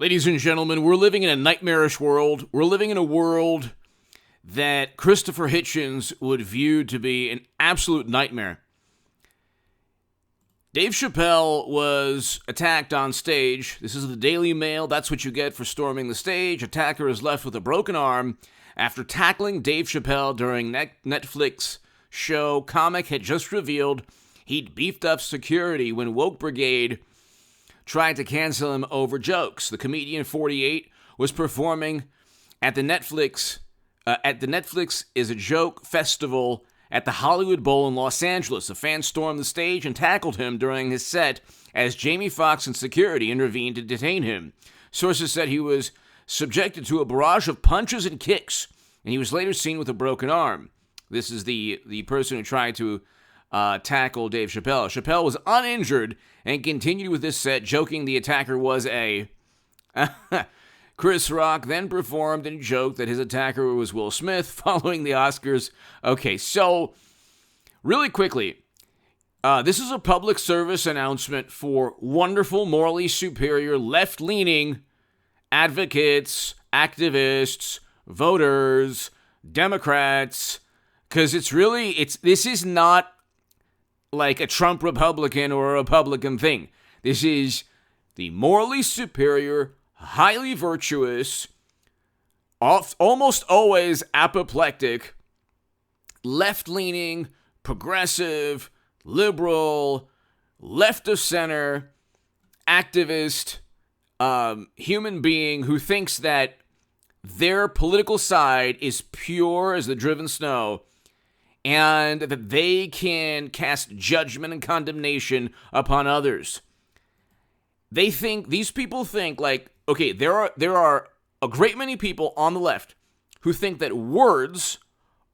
Ladies and gentlemen, we're living in a nightmarish world. We're living in a world that Christopher Hitchens would view to be an absolute nightmare. Dave Chappelle was attacked on stage. This is the Daily Mail. That's what you get for storming the stage. Attacker is left with a broken arm after tackling Dave Chappelle during Netflix show. Comic had just revealed he'd beefed up security when Woke Brigade tried to cancel him over jokes. The comedian, 48, was performing at the Netflix is a Joke festival at the Hollywood Bowl in Los Angeles. A fan stormed the stage and tackled him during his set as Jamie Foxx and security intervened to detain him. Sources said he was subjected to a barrage of punches and kicks, and he was later seen with a broken arm. This is the person who tried to tackle Dave Chappelle. Chappelle was uninjured and continued with this set, joking the attacker was a... Chris Rock then performed and joked that his attacker was Will Smith following the Oscars. Okay, so really quickly, this is a public service announcement for wonderful, morally superior, left-leaning advocates, activists, voters, Democrats, because this is not like a Trump Republican or a Republican thing. This is the morally superior, highly virtuous, almost always apoplectic, left-leaning, progressive, liberal, left of center, activist, human being who thinks that their political side is pure as the driven snow and that they can cast judgment and condemnation upon others. These people think like, okay, there are a great many people on the left who think that words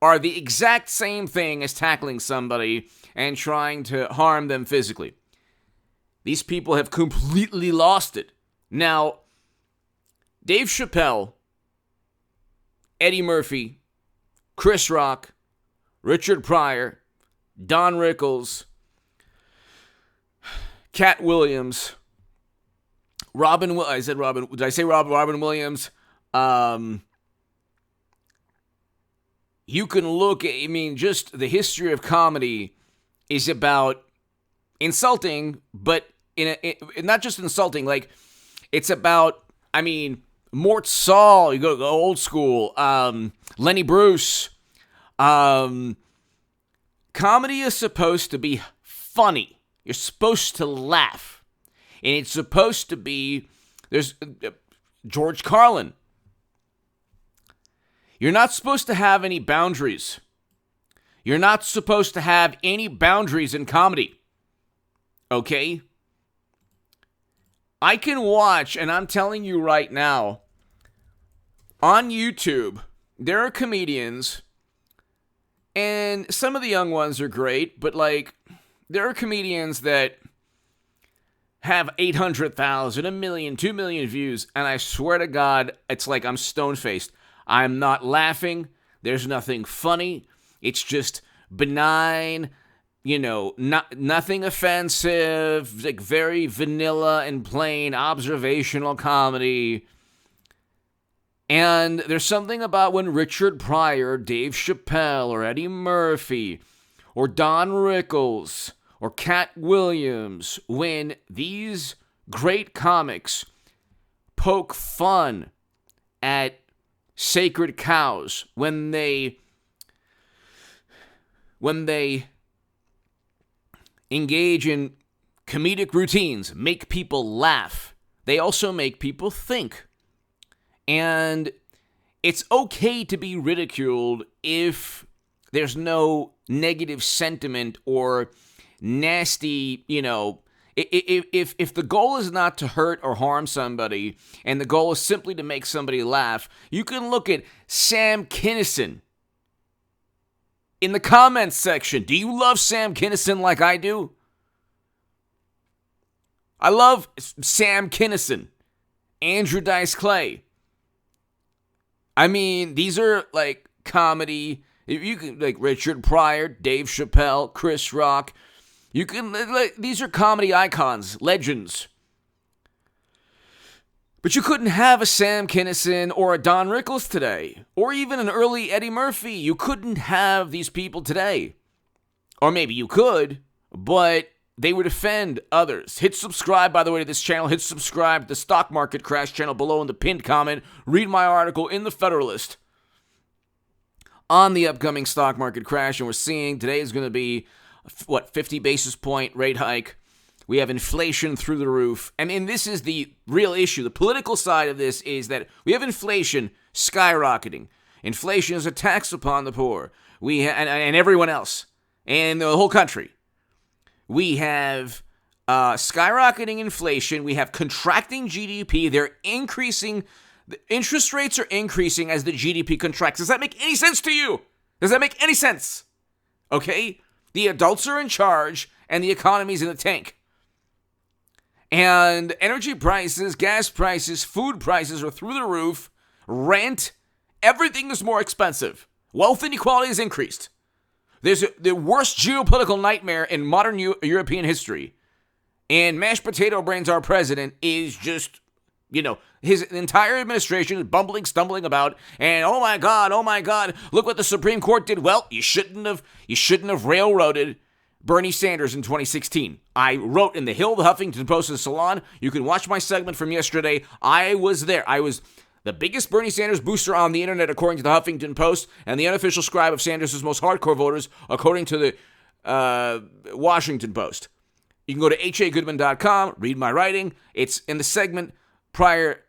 are the exact same thing as tackling somebody and trying to harm them physically. These people have completely lost it. Now, Dave Chappelle, Eddie Murphy, Chris Rock, Richard Pryor, Don Rickles, Cat Williams, Robin Williams. You can look at, just the history of comedy is about insulting, but not just insulting, like, it's about, Mort Saul, you go old school, Lenny Bruce. Comedy is supposed to be funny. You're supposed to laugh. And it's supposed to be, there's George Carlin. You're not supposed to have any boundaries. You're not supposed to have any boundaries in comedy. Okay? I can watch, and I'm telling you right now, on YouTube, there are comedians, and some of the young ones are great, but there are comedians that have 800,000, 1 million, 2 million views, and I swear to God, it's like I'm stone-faced. I'm not laughing. There's nothing funny. It's just benign, nothing offensive, like very vanilla and plain observational comedy. And there's something about when Richard Pryor, Dave Chappelle, or Eddie Murphy, or Don Rickles, or Cat Williams, when these great comics poke fun at sacred cows, when they engage in comedic routines, make people laugh, they also make people think. And it's okay to be ridiculed if there's no negative sentiment or nasty, if the goal is not to hurt or harm somebody and the goal is simply to make somebody laugh, you can look at Sam Kinison in the comments section. Do you love Sam Kinison like I do? I love Sam Kinison, Andrew Dice Clay. These are like comedy. You can like Richard Pryor, Dave Chappelle, Chris Rock. You can these are comedy icons, legends. But you couldn't have a Sam Kinison or a Don Rickles today, or even an early Eddie Murphy. You couldn't have these people today. Or maybe you could, but they would offend others. Hit subscribe, by the way, to this channel. Hit subscribe to the Stock Market Crash channel below in the pinned comment. Read my article in the Federalist on the upcoming stock market crash. And we're seeing today is going to be, 50 basis point rate hike. We have inflation through the roof. And this is the real issue. The political side of this is that we have inflation skyrocketing. Inflation is a tax upon the poor. And everyone else. And the whole country. We have skyrocketing inflation. We have contracting GDP. They're increasing. The interest rates are increasing as the GDP contracts. Does that make any sense to you? Does that make any sense? Okay? The adults are in charge, and the economy's in the tank. And energy prices, gas prices, food prices are through the roof. Rent, everything is more expensive. Wealth inequality has increased. There's the worst geopolitical nightmare in modern European history. And mashed potato brains, our president, is just, his entire administration is bumbling, stumbling about. And oh my God, look what the Supreme Court did. Well, you shouldn't have railroaded Bernie Sanders in 2016. I wrote in the Hill, the Huffington Post, and the Salon. You can watch my segment from yesterday. I was there. I was the biggest Bernie Sanders booster on the internet, according to the Huffington Post, and the unofficial scribe of Sanders' most hardcore voters, according to the Washington Post. You can go to hagoodman.com, read my writing. It's in the segment prior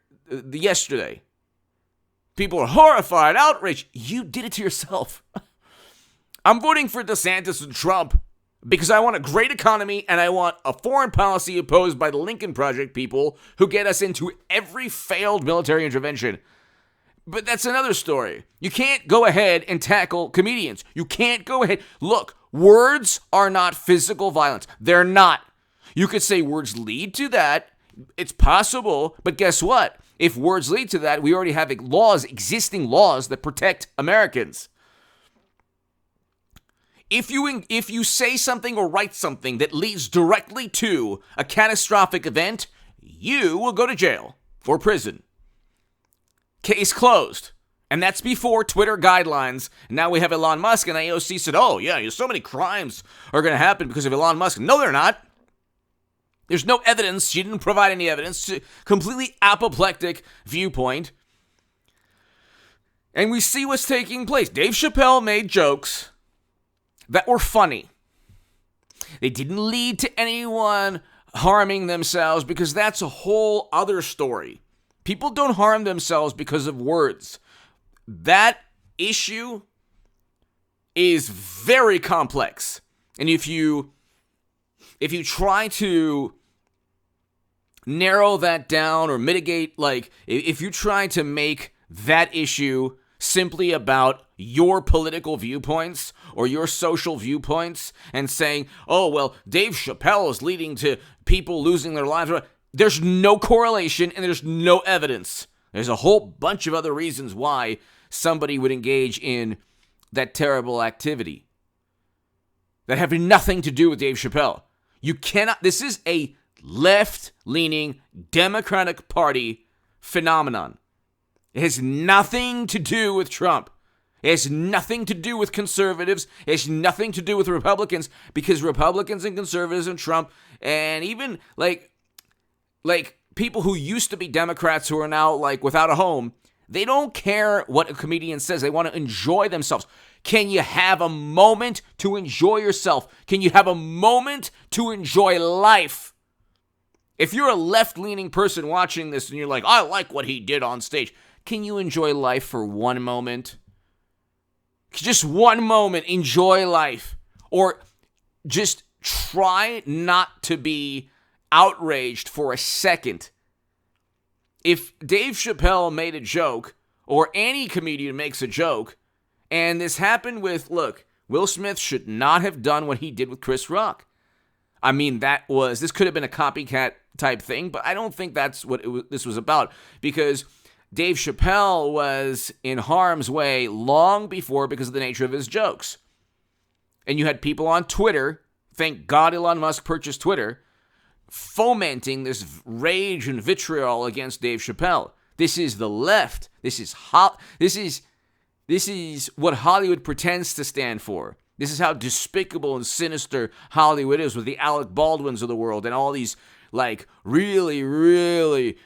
yesterday. People are horrified, outraged. You did it to yourself. I'm voting for DeSantis and Trump because I want a great economy and I want a foreign policy opposed by the Lincoln Project people who get us into every failed military intervention. But that's another story. You can't go ahead and tackle comedians. You can't go ahead. Look, words are not physical violence. They're not. You could say words lead to that. It's possible. But guess what? If words lead to that, we already have existing laws that protect Americans. If you say something or write something that leads directly to a catastrophic event, you will go to jail or prison. Case closed. And that's before Twitter guidelines. Now we have Elon Musk, and AOC said, oh, yeah, so many crimes are going to happen because of Elon Musk. No, they're not. There's no evidence. She didn't provide any evidence. Completely apoplectic viewpoint. And we see what's taking place. Dave Chappelle made jokes that were funny. They didn't lead to anyone harming themselves because that's a whole other story. People don't harm themselves because of words. That issue is very complex. And if you try to narrow that down or mitigate, if you try to make that issue simply about your political viewpoints or your social viewpoints and saying, oh, well, Dave Chappelle is leading to people losing their lives, there's no correlation and there's no evidence. There's a whole bunch of other reasons why somebody would engage in that terrible activity that have nothing to do with Dave Chappelle. You cannot, this is a left-leaning Democratic Party phenomenon. It has nothing to do with Trump. It has nothing to do with conservatives. It has nothing to do with Republicans, because Republicans and conservatives and Trump and even like people who used to be Democrats who are now without a home, they don't care what a comedian says. They want to enjoy themselves. Can you have a moment to enjoy yourself? Can you have a moment to enjoy life? If you're a left-leaning person watching this and you're like, I like what he did on stage, can you enjoy life for one moment? Just one moment, enjoy life. Or just try not to be outraged for a second. If Dave Chappelle made a joke, or any comedian makes a joke, and this happened with, Will Smith should not have done what he did with Chris Rock. I mean, this could have been a copycat type thing, but I don't think that's what this was about, because Dave Chappelle was in harm's way long before because of the nature of his jokes. And you had people on Twitter, thank God Elon Musk purchased Twitter, fomenting this rage and vitriol against Dave Chappelle. This is the left. This is what Hollywood pretends to stand for. This is how despicable and sinister Hollywood is, with the Alec Baldwins of the world and all these like really, really,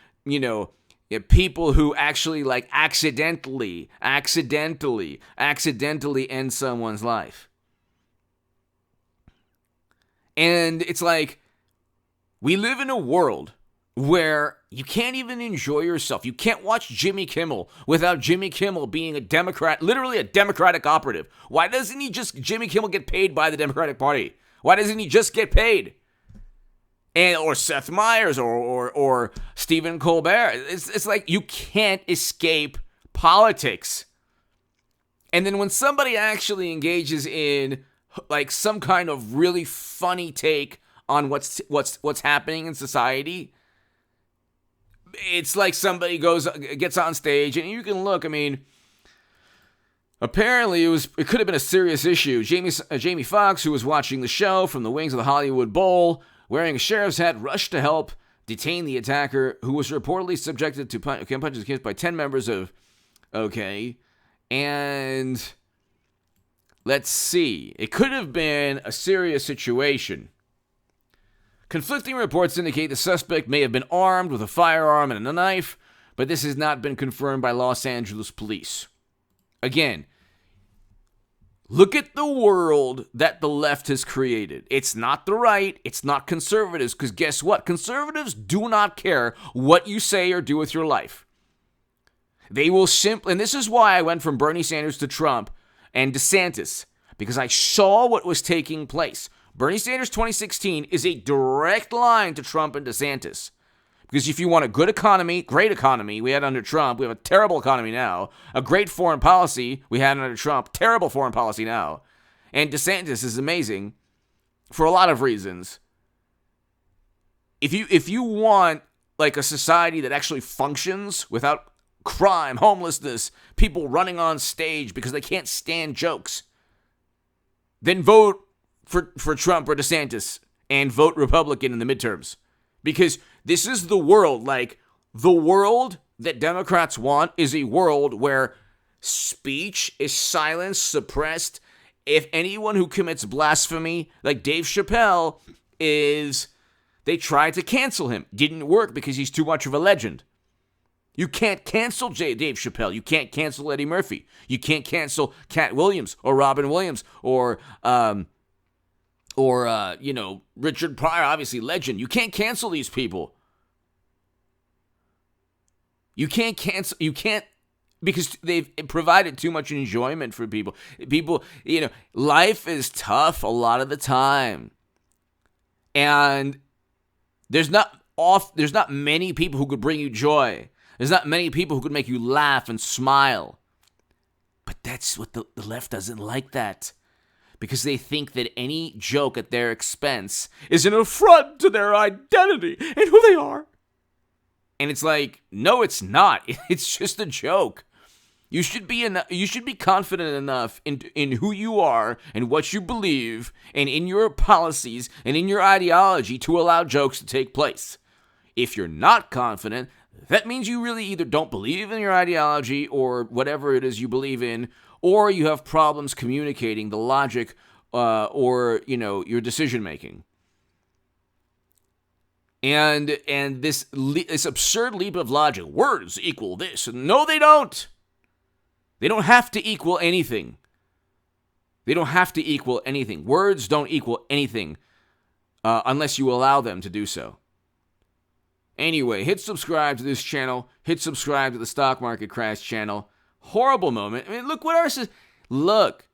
people who actually like accidentally end someone's life. And it's like, we live in a world where you can't even enjoy yourself. You can't watch Jimmy Kimmel without Jimmy Kimmel being a Democrat, literally a Democratic operative. Why doesn't Jimmy Kimmel get paid by the Democratic Party? Why doesn't he just get paid? Or Seth Meyers or Stephen Colbert. It's like you can't escape politics. And then when somebody actually engages in like some kind of really funny take on what's happening in society, it's like somebody gets on stage, and you can look. I mean, apparently it could have been a serious issue. Jamie Foxx, who was watching the show from the wings of the Hollywood Bowl, wearing a sheriff's hat, rushed to help detain the attacker, who was reportedly subjected to punches against by 10 members of. Okay, and let's see. It could have been a serious situation. Conflicting reports indicate the suspect may have been armed with a firearm and a knife, but this has not been confirmed by Los Angeles police. Again, look at the world that the left has created. It's not the right, it's not conservatives, because guess what? Conservatives do not care what you say or do with your life. They will simply, and this is why I went from Bernie Sanders to Trump and DeSantis, because I saw what was taking place. Bernie Sanders 2016 is a direct line to Trump and DeSantis. Because if you want a good economy, great economy, we had under Trump, we have a terrible economy now. A great foreign policy, we had under Trump, terrible foreign policy now. And DeSantis is amazing for a lot of reasons. If you want like a society that actually functions without crime, homelessness, people running on stage because they can't stand jokes, then vote for Trump or DeSantis and vote Republican in the midterms. Because this is the world. Like, the world that Democrats want is a world where speech is silenced, suppressed. If anyone who commits blasphemy, like Dave Chappelle, they tried to cancel him. Didn't work because he's too much of a legend. You can't cancel Dave Chappelle. You can't cancel Eddie Murphy. You can't cancel Cat Williams or Robin Williams or Richard Pryor, obviously legend. You can't cancel these people. You can't because they've provided too much enjoyment for people. People, life is tough a lot of the time. And there's not many people who could bring you joy. There's not many people who could make you laugh and smile. But that's what the left doesn't like that. Because they think that any joke at their expense is an affront to their identity and who they are. And it's like, no, it's not. It's just a joke. You should be confident enough in who you are and what you believe and in your policies and in your ideology to allow jokes to take place. If you're not confident, that means you really either don't believe in your ideology or whatever it is you believe in, or you have problems communicating the logic or your decision making. And this absurd leap of logic, words equal this. No, they don't. They don't have to equal anything. They don't have to equal anything. Words don't equal anything unless you allow them to do so. Anyway, hit subscribe to this channel. Hit subscribe to the Stock Market Crash channel. Horrible moment. I mean, look what ours is. Look,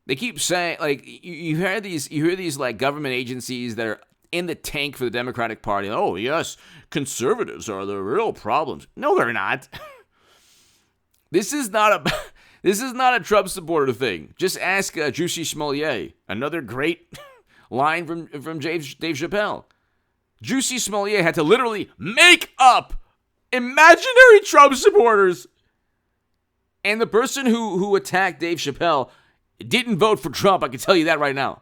they keep saying, like, you hear these like government agencies that are in the tank for the Democratic Party. Oh yes, conservatives are the real problems. No, they're not. This is not a Trump supporter thing. Just ask Juicy Smollett. Another great line from Dave Chappelle. Juicy Smollett had to literally make up imaginary Trump supporters. And the person who attacked Dave Chappelle didn't vote for Trump, I can tell you that right now.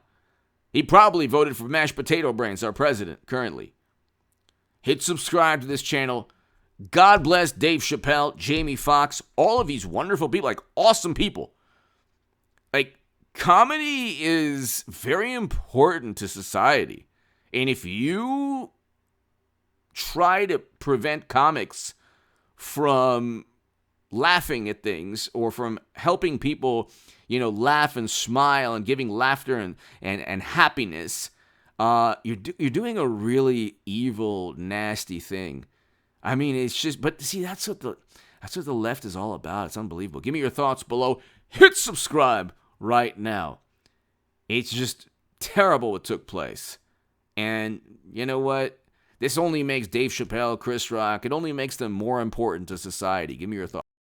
He probably voted for mashed potato brains, our president, currently. hit subscribe to this channel. God bless Dave Chappelle, Jamie Foxx, all of these wonderful people, like awesome people. Like, comedy is very important to society. And if you try to prevent comics from laughing at things or from helping people, laugh and smile and giving laughter and happiness, you're doing a really evil, nasty thing. I mean, it's just, but see, that's what the left is all about. It's unbelievable. Give me your thoughts below. Hit subscribe right now. It's just terrible what took place. And you know what? This only makes Dave Chappelle, Chris Rock, it only makes them more important to society. Give me your thoughts.